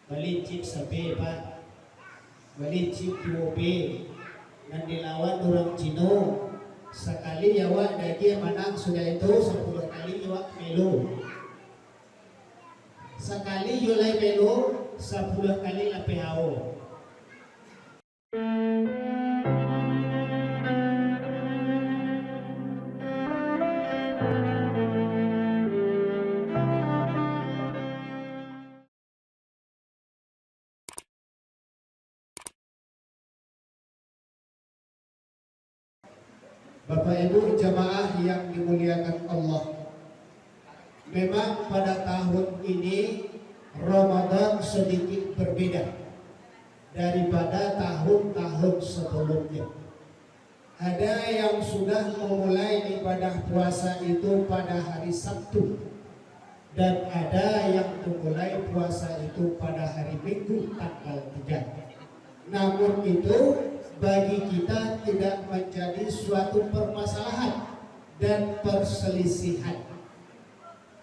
Balincip sabi pa, balincip mobil, dan dilawan orang Cino. Sekali yawa dagi manang sudah itu 10 kali yawa melu. Sekali yulai melu 10 kali lapehao. Bapak Ibu jamaah yang dimuliakan Allah, memang pada tahun ini Ramadan sedikit berbeda daripada tahun-tahun sebelumnya. Ada yang sudah memulai ibadah puasa itu pada hari Sabtu, dan ada yang memulai puasa itu pada hari Minggu tanggal 3. Namun itu bagi kita tidak menjadi suatu permasalahan dan perselisihan.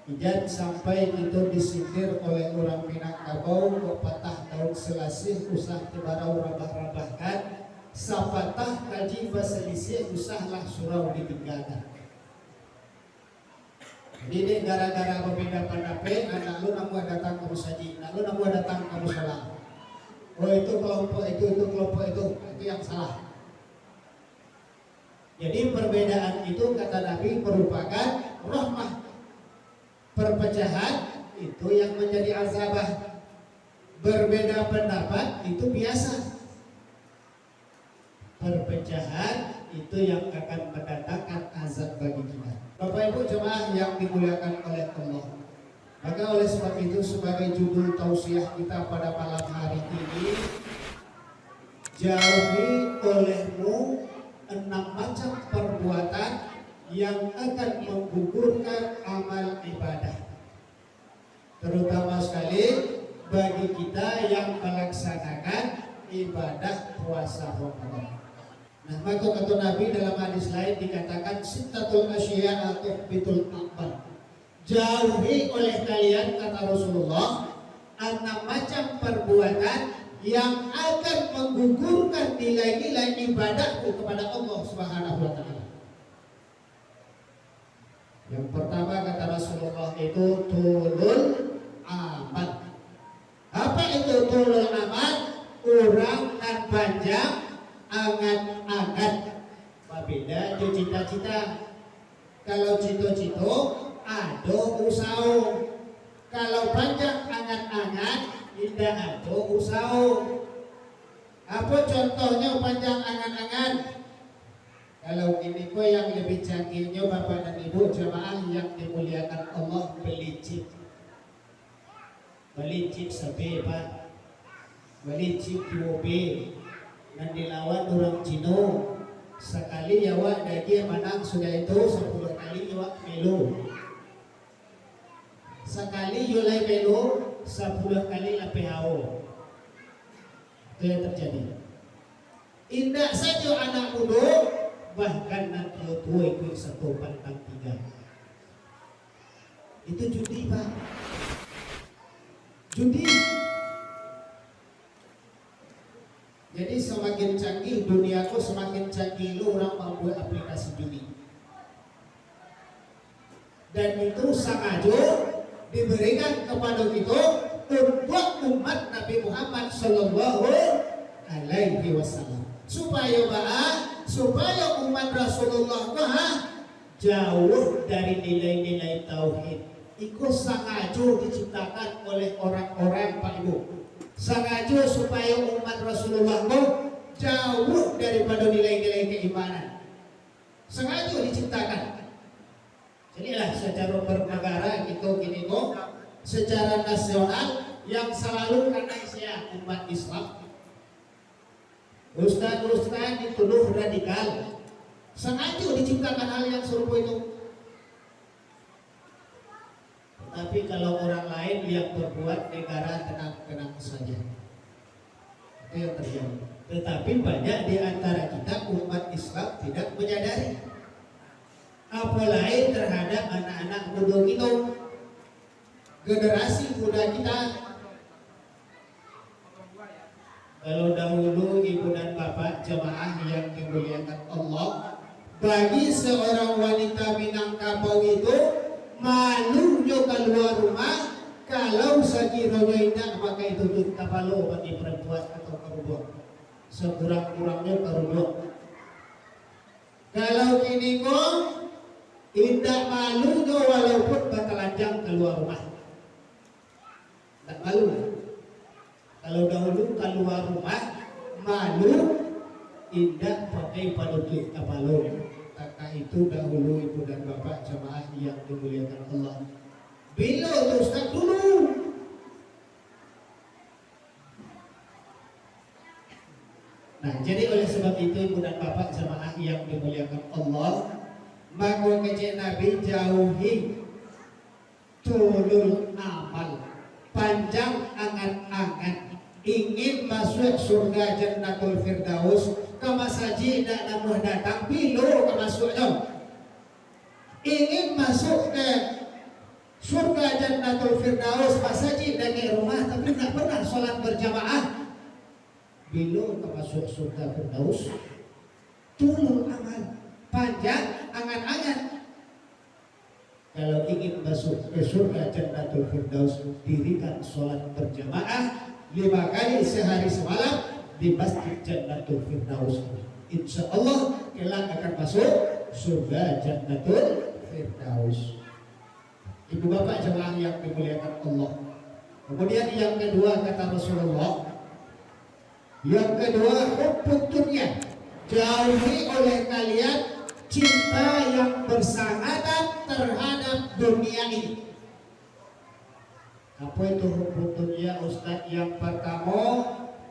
Jangan sampai itu disindir oleh orang Minangkabau pepatah daun selasih usah tibarau rabah-rabahkan, sapatah kaji baselisih usahlah surau ditinggalkan. Jadi gara-gara berbeda pendapat, anak lu namu datang kamu saji, anak lu namu datang kamu salah. Oh itu kelompok itu kelompok itu yang salah. Jadi perbedaan itu kata Nabi merupakan rahmah. Perpecahan itu yang menjadi azabah. Berbeda pendapat itu biasa. Perpecahan itu yang akan mendatangkan azab bagi kita. Bapak Ibu jemaah yang dimuliakan oleh Allah, maka oleh sebab itu sebagai judul tausiah kita pada malam hari ini, jauhi olehmu 6 macam perbuatan yang akan menggugurkan amal ibadah, terutama sekali bagi kita yang melaksanakan ibadah puasa Ramadan. Nah, maka kata Nabi dalam hadis lain dikatakan sittatul asya atau bitul amal. Jauhi oleh kalian kata Rasulullah 6 macam perbuatan yang akan menggugurkan nilai-nilai ibadahku kepada Allah Subhanahu wa taala. Yang pertama kata Rasulullah itu tulul amal. Apa itu tulul amal? Kurang dan panjang angan-angan. Beda jo cita-cita. Kalau cito-cito ado usaha. Kalau panjang angan-angan tidak ado usaha. Apa contohnya panjang angan-angan? Kalau ini kok yang lebih canggihnya Bapak dan Ibu jemaah yang dimuliakan Allah, belincip. Belincip sabi Pak. Belincip mobil. Dan dilawan orang Cino. Sekali yawa dagi manang sudah itu 10 kali yawa melu. Sekali yulai melu 10 kali lapehao. Itu yang terjadi. Indah saja anak muda, bahkan nanti tua ikut 1 pantang 3. Itu judi Pak. Judi. Jadi semakin canggih duniaku, semakin canggih lu orang membuat aplikasi judi. Dan itu sengaja diberikan kepada kita untuk umat Nabi Muhammad Sallallahu Alaihi Wasallam, supaya umat Rasulullah jauh dari nilai-nilai tauhid. Itu sengaja diciptakan oleh orang-orang Pak Ibu. Sengaja supaya umat Rasulullah jauh daripada nilai-nilai keimanan. Sengaja diciptakan. Jadilah secara bernegara gitu gini kok, secara nasional yang selalu karena saya umat Islam. Ustaz-ustaz dituduh radikal. Sengaja diciptakan hal yang serupa itu. Tapi kalau orang lain yang berbuat, negara tenang-tenang saja. Itu yang terjadi. Tetapi banyak di antara kita umat Islam tidak menyadari. Apalagi terhadap anak-anak muda kita, generasi muda kita. Kalau dahulu ibu dan bapak jemaah yang dimuliakan Allah, bagi seorang wanita Minangkabau itu malunya keluar rumah kalau sekiranya indah maka itu kita malu bagi perempuan atau perempuan sekurang-kurangnya perempuan. Kalau kini kok indah malunya walaupun batalanjang keluar rumah, tak malu. Kalau dahulu keluar rumah malu, indah pakai panuki kapalo. Maka itu dahulu ibu dan bapak jemaah yang dimuliakan Allah. Bila Ustaz dulu. Nah, jadi oleh sebab itu ibu dan bapak jemaah yang dimuliakan Allah, maka kecil Nabi jauhi tulul amal, panjang angan-angan ingin masuk surga Jannatul Firdaus, kama saji tidak namuh datang bilo ke masuknya. Ingin masuk ke surga Jannatul Firdaus pasaji dari rumah tapi tidak pernah sholat berjamaah, bilo ke masuk surga Firdaus. Tulul amal, panjang angan-angan. Kalau ingin masuk ke surga Jannatul Firdaus, dirikan sholat berjamaah 5 kali sehari semalam di Masjid Jannatul Firdaus. Insya Allah kelak akan masuk surga Jannatul Firdaus. Ibu bapak jemaah yang dimuliakan Allah. Kemudian yang kedua kata Rasulullah, yang kedua hubbud dunya, jauhi oleh kalian cinta yang bersangatan terhadap dunia ini. Apa itu hubbud dunya Ustaz? Yang pertama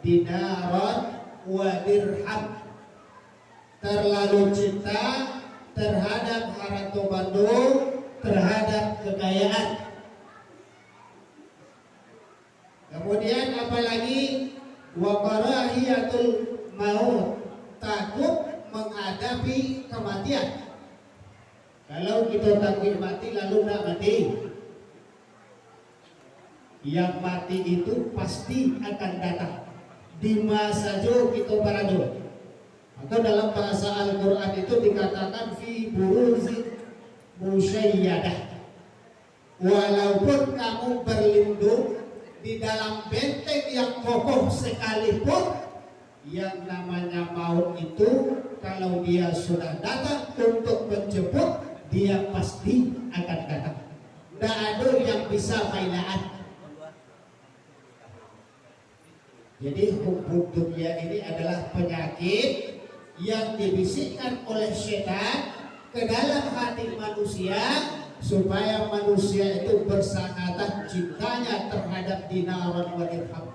dinaran wa dirham, terlalu cinta terhadap harta benda, terhadap kekayaan. Kemudian apalagi wa karahiyatul maut, takut menghadapi kematian. Kalau kita takut mati lalu tidak mati, yang mati itu pasti akan datang di masa jo kita barajo. Atau dalam bahasa Al-Quran itu dikatakan fi buruzin musyayyadah, walaupun kamu berlindung di dalam benteng yang kokoh sekalipun, yang namanya maut itu kalau dia sudah datang untuk menjemput, dia pasti akan datang. Tidak ada yang bisa mainan. Jadi hubbud dunya ini adalah penyakit yang dibisikkan oleh setan ke dalam hati manusia supaya manusia itu bersangatan cintanya terhadap dinaran wa dirham,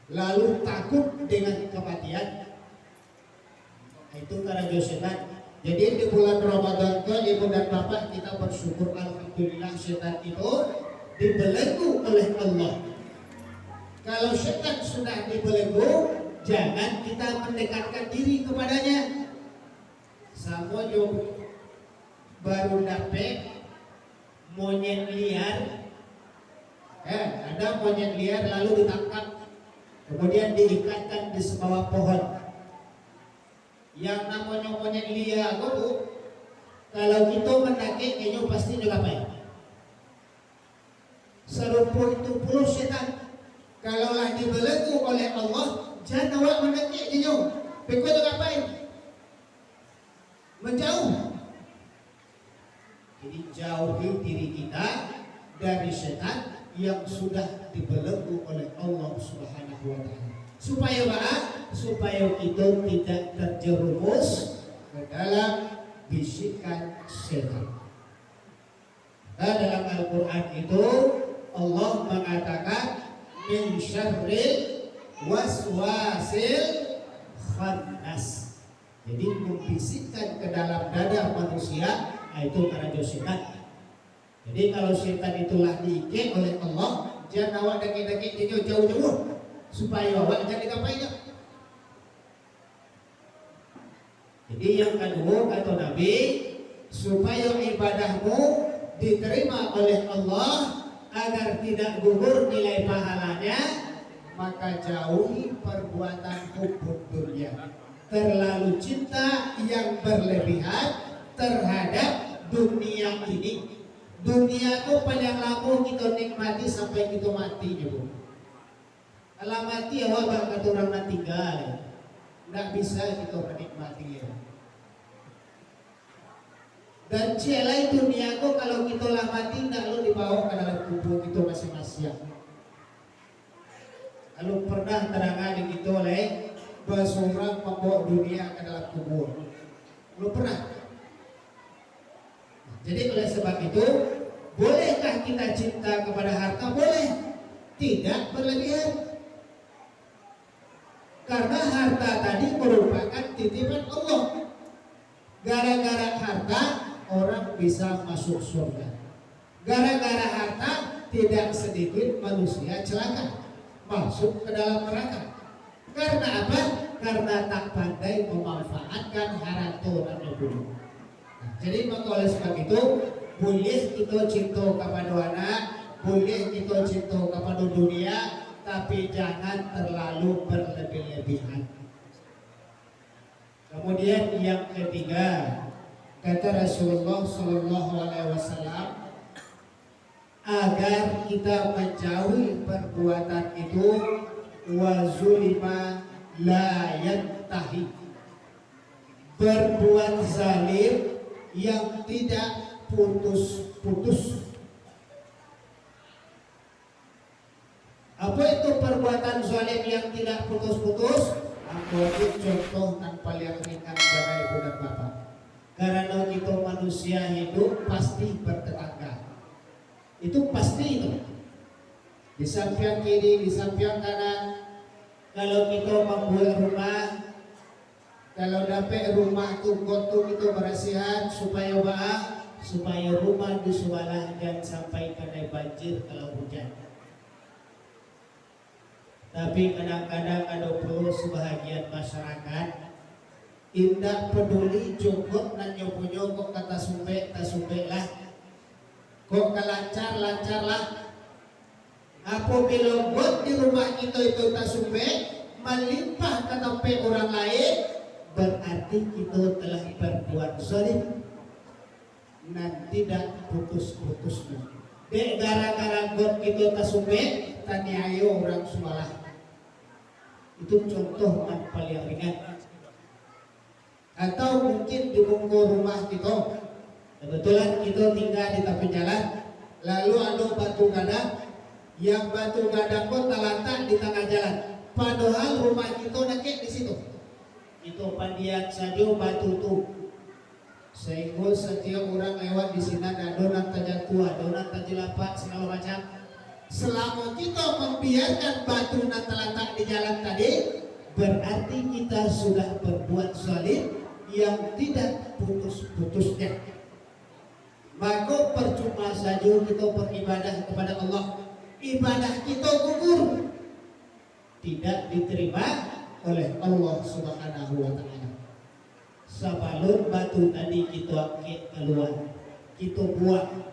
lalu takut dengan kematian. Itu karena setan. Jadi di bulan Ramadan ke ibu dan bapak kita bersyukur alhamdulillah setan itu dibelenggu oleh Allah. Kalau setan sudah dibelenggu, jangan kita mendekatkan diri kepadanya. Sama jo baru dapet monyet liar, ada monyet liar lalu ditangkap, kemudian diikatkan di sebuah pohon. Yang namanya monyet liar itu, kalau kita mendaki kayaknya pasti juga apa? Serupa itu puluh setan. Kalaulah dibelenggu oleh Allah, jangan awak mendaki jauh. Pekau itu ngapain? Menjauh. Jadi jauhi diri kita dari setan yang sudah dibelenggu oleh Allah Subhanahu wa Ta'ala. Supaya apa? Supaya kita tidak terjerumus ke dalam bisikan setan. Nah, dalam Al-Quran itu Allah mengatakan min syarril waswasil khannas. Jadi membisikkan ke dalam dada manusia itu karena setan. Jadi kalau setan itulah diikat oleh Allah, jangan awak daki-daki dia jauh-jauh supaya awak jadi ngapain. Jadi yang kedua kata Nabi, supaya ibadahmu diterima oleh Allah agar tidak gugur nilai pahalanya, maka jauhi perbuatan hubub dunia. Terlalu cinta yang berlebihan terhadap dunia ini. Dunia itu paling lama kita nikmati sampai kita mati juga. Kalau mati awal bakal orang mati tinggal, nggak bisa kita menikmati ya. Dan celai dunia itu kalau kita lah mati nggak lo dibawa ke dalam kubur kita masing-masing. Kalau pernah terangan di kita oleh seorang membawa dunia ke dalam kubur, lo pernah? Jadi oleh sebab itu, bolehkah kita cinta kepada harta? Boleh, tidak berlebihan. Karena harta tadi merupakan titipan Allah. Gara-gara harta orang bisa masuk surga. Gara-gara harta tidak sedikit manusia celaka masuk ke dalam neraka. Karena apa? Karena tak pandai memanfaatkan harta dan ilmu. Jadi maka oleh sebab itu boleh kita cinta kepada anak, boleh kita cinta kepada dunia, tapi jangan terlalu berlebih-lebihan. Kemudian yang ketiga, kata Rasulullah Sallallahu Alaihi Wasallam, agar kita menjauhi perbuatan itu, wazulima la yantahi, berbuat zalim yang tidak putus-putus. Apa itu perbuatan zalim yang tidak putus-putus? Aku ambil contoh yang paling ringan Bapak Ibu dan Bapak. Karena kita manusia hidup pasti bertetangga. Itu pasti itu. Di samping kiri, di samping kanan. Kalau kita membuat rumah, kalau dapat rumah tu kotor kita berasihan supaya supaya rumah di sebelah jangan sampai kena banjir kalau hujan. Tapi kadang-kadang ada perlu sebahagian masyarakat indah peduli cukup dan nyopo kok kata sumpek tak sumpek lah, kok kelancar lah. Apabila buat di rumah kita itu tak sumpek melimpah ke tempat orang lain, berarti kita telah berbuat zalim dan tidak putus-putusnya. Dek gara-gara buat kita tak sumpek tanya ayo orang sumalah. Itu contoh yang paling ringan. Atau mungkin di bungku rumah kita, kebetulan kita tinggal di tepi jalan, lalu ada batu gadang, yang batu gadang pun terletak di tengah jalan. Padahal rumah kita nakik di situ. Itu pandian saja batu tu. Sehingga setiap orang lewat di sini ada donat tajatuh, donat tajelapat segala macam. Selama kita membiarkan batu yang terletak di jalan tadi, berarti kita sudah berbuat zalim yang tidak putus-putusnya. Maka percuma saja kita beribadah kepada Allah, ibadah kita gugur, tidak diterima oleh Allah Subhanahu wa Ta'ala. Sebelum batu tadi kita angkat keluar, kita buang.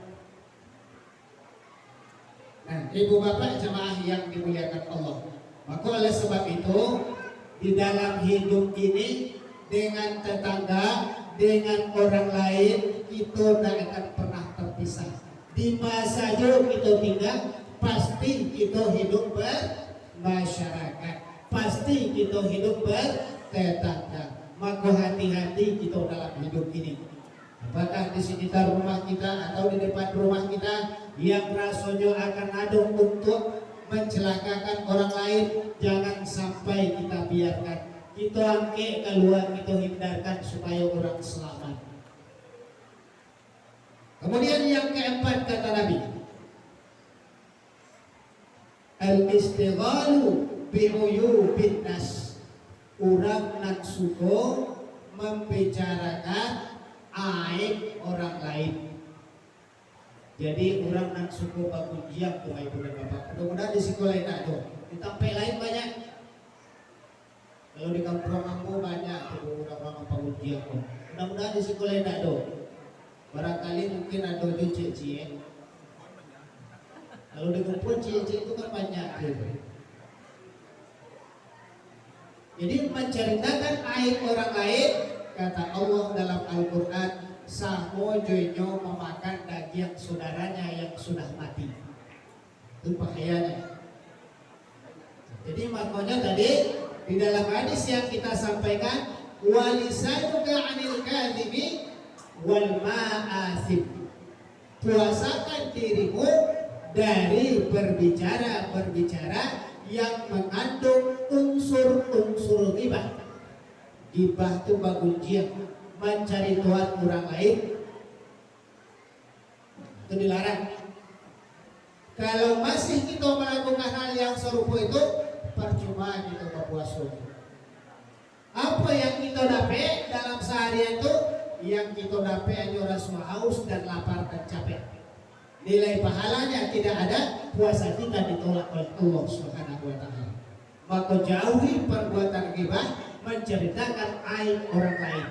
Nah, ibu bapak jemaah yang dimuliakan Allah, maka oleh sebab itu di dalam hidup ini dengan tetangga, dengan orang lain kita tidak akan pernah terpisah. Di masa saja kita tinggal, pasti kita hidup bermasyarakat, pasti kita hidup bertetangga. Maka hati-hati kita dalam hidup ini. Apakah di sekitar rumah kita atau di depan rumah kita yang rasanya akan ada untuk mencelakakan orang lain, jangan sampai kita biarkan. Kita angkat keluar, kita hindarkan supaya orang selamat. Kemudian yang keempat kata Nabi, al-istighalu bi'uyubin nas, orang nak suka membicarakan aib orang lain. Jadi orang nak suka bagujiak tuh ibu dan bapak. Mudah-mudahan di sekolah lain ada, di tempat lain banyak. Kalau di kampung kamu banyak tuh orang-orang bagujiak tuh. Mudah-mudahan di sekolah lain ada. Barangkali mungkin ada juga cie-cie. Kalau di kampung cie-cie itu kan banyak tuh. Jadi menceritakan aib orang lain, kata Allah dalam Al-Quran, samo joinyo memakan daging saudaranya yang sudah mati. Itu bahayanya. Jadi makanya tadi di dalam hadis yang kita sampaikan, walisanuka 'anil kadhibi wal ma'asib. Puasakan dirimu dari berbicara yang mengandung unsur-unsur ghibah. Ghibah itu bagunjian, mencari tuan orang lain, itu dilarang. Kalau masih kita melakukan hal yang serupa itu, percuma kita berpuasa. Apa yang kita dapat dalam seharian itu? Yang kita dapat hanya rasa haus dan lapar dan capek. Nilai pahalanya tidak ada, puasa kita ditolak oleh Allah Subhanahu wa taala. Maka jauhi perbuatan ghibah, menceritakan aib orang lain.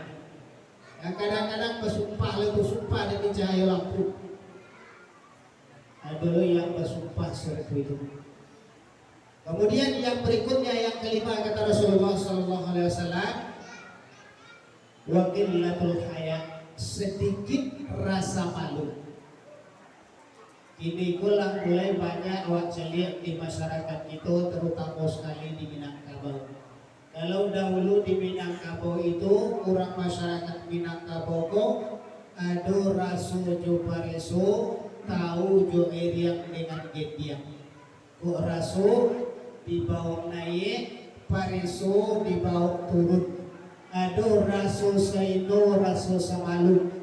Yang kadang-kadang bersumpah demi cahaya lampu. Ada yang bersumpah seperti itu. Kemudian yang berikutnya yang kelima kata Rasulullah SAW, wa qillatul haya, sedikit rasa malu. Ini mulai banyak wajah di masyarakat itu, terutama sekali di Minangkabau. Kalau dahulu di Minangkabau itu orang masyarakat Minangkabau kok ada rasu jo pareso, tahu jo eriak dengan getiak. Kok rasu dibawa naik, pareso dibawa turun. Ada rasu saino, rasu samalu.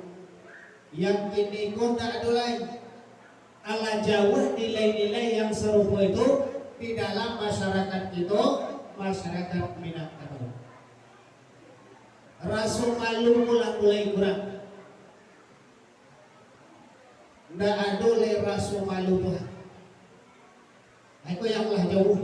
Yang kini kok tak ada lain. Ala jauh nilai-nilai yang serupa itu di dalam masyarakat itu, masyarakat Minangkabau. Rasa malu mulai kurang. Nggak ada le rasa malu Tuhan. Itu yang lah jauh.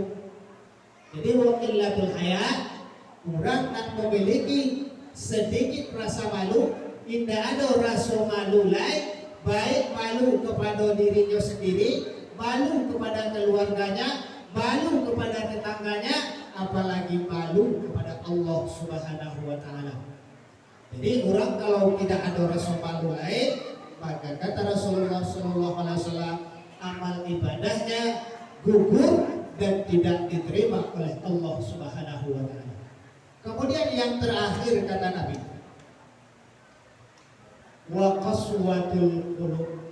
Jadi wakilatul hayat, orang nak memiliki sedikit rasa malu, tidak ada rasa malu lain. Baik malu kepada dirinya sendiri, malu kepada keluarganya, malu kepada tetangganya, apalagi malu kepada Allah Subhanahu wa taala. Jadi orang kalau tidak ada rasa malu lain, maka kata Rasulullah SAW, amal ibadahnya gugur dan tidak diterima oleh Allah Subhanahu wa taala. Kemudian yang terakhir kata Nabi, wa qaswatul qulub,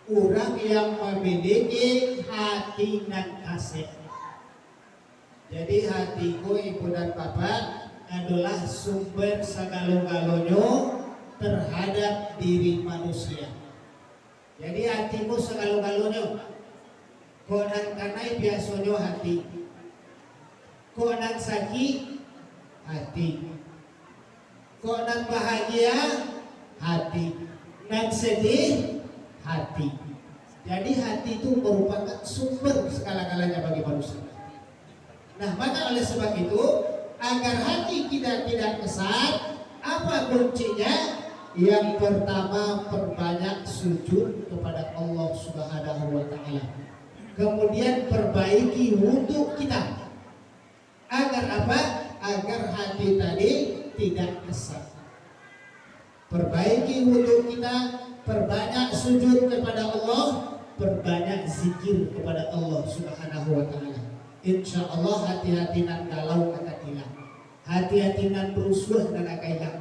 orang yang memiliki hati nan kasih. Jadi hatiku ibu dan bapak adalah sumber segala-galanya terhadap diri manusia. Jadi hatimu segala-galanya. Konan kanai biasanya hati, konan sakit hati, konan bahagia hati, dan sedih hati. Jadi hati itu merupakan sumber segala-galanya bagi manusia. Nah, maka oleh sebab itu, agar hati kita tidak kesat, apa kuncinya? Yang pertama, perbanyak sujud kepada Allah Subhanahu wa taala. Kemudian perbaiki wudhu kita. Agar apa? Agar hati tadi tidak kesat. Perbaiki wudhu kita, perbanyak sujud kepada Allah, perbanyak zikir kepada Allah Subhanahu wa taala. Insya Allah hati-hati nan galau akan hilang, hati-hati nan berusuh dan akan hilang,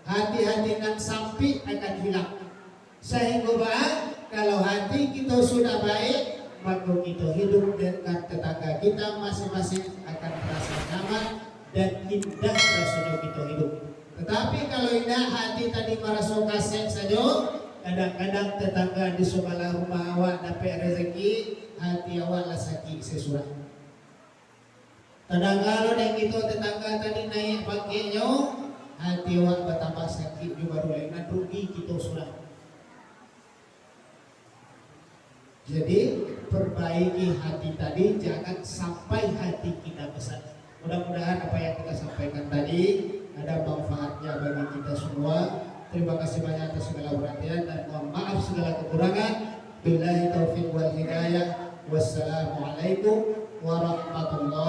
hati-hati nan sampai akan hilang. Sehingga kalau hati kita sudah baik, maka kita hidup dengan tetangga kita masing-masing akan merasa nyaman dan indah rasanya kita hidup. Tetapi kalau indah hati tadi merasa kasih saja, kadang-kadang tetangga di sebelah rumah awak dapat rezeki, hati awak lah sakit sesuatu. Kadang-kadang yang itu tetangga tadi naik pakainya, hati awak bertambah sakit juga baru lain rugi kita sudah. Jadi perbaiki hati tadi, jangan sampai hati kita besar. Mudah-mudahan apa yang kita sampaikan tadi ada manfaatnya bagi kita semua. Terima kasih banyak atas segala perhatian dan mohon maaf segala kekurangan. Billahi taufiq wal hidayah. Wassalamualaikum warahmatullahi